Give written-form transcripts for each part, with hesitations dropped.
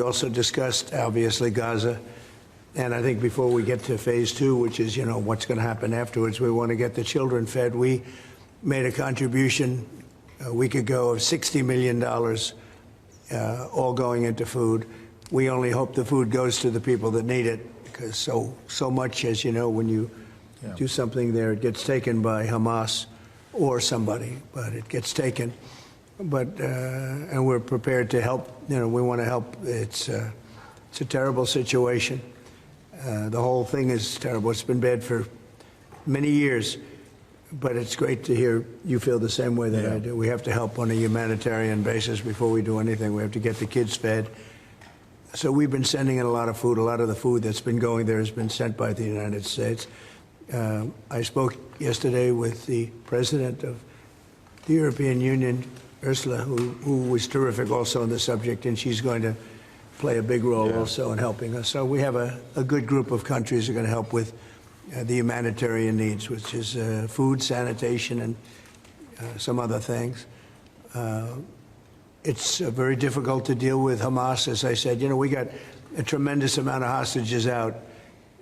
also discussed, obviously, Gaza. And I think before we get to phase 2, which is, what's going to happen afterwards, we want to get the children fed. We made a contribution a week ago of $60 million, all going into food. We only hope the food goes to the people that need it, because so much, as you know, when you do something there, it gets taken by Hamas or somebody, but it gets taken. But and we're prepared to help. We want to help. It's a terrible situation. The whole thing is terrible. It's been bad for many years, but it's great to hear you feel the same way that I do. We have to help on a humanitarian basis before we do anything. We have to get the kids fed. So we've been sending in a lot of food. A lot of the food that's been going there has been sent by the United States. I spoke yesterday with the president of the European Union, Ursula, who was terrific also on the subject, and she's going to play a big role also in helping us. So we have a good group of countries that are going to help with the humanitarian needs, which is food, sanitation, and some other things. It's very difficult to deal with Hamas. As I said, we got a tremendous amount of hostages out,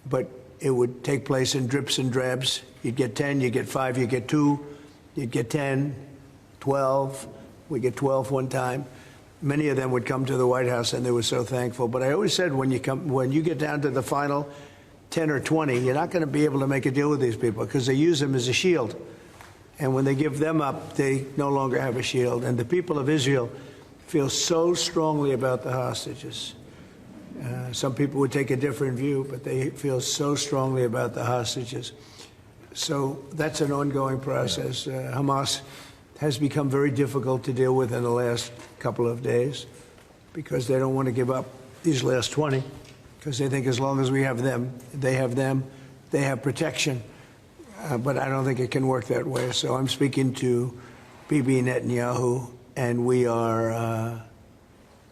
but it would take place in drips and drabs. You'd get 10, you'd get 5, you'd get 2, you'd get 10, 12. We get 12 one time. Many of them would come to the White House, and they were so thankful. But I always said, when you get down to the final 10 or 20, you're not going to be able to make a deal with these people, because they use them as a shield. And when they give them up, they no longer have a shield. And the people of Israel feel so strongly about the hostages. Some people would take a different view, but they feel so strongly about the hostages. So that's an ongoing process. Hamas has become very difficult to deal with in the last couple of days, because they don't want to give up these last 20, because they think as long as we have them, they have protection. But I don't think it can work that way. So I'm speaking to Bibi Netanyahu, and we are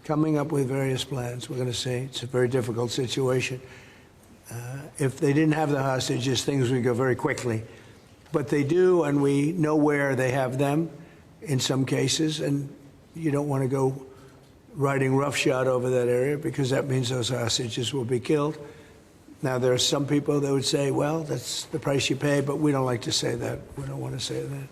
coming up with various plans. We're going to see. It's a very difficult situation. If they didn't have the hostages, things would go very quickly. But they do, and we know where they have them in some cases, and you don't want to go riding roughshod over that area, because that means those hostages will be killed. Now, there are some people that would say, well, that's the price you pay, but we don't like to say that. We don't want to say that.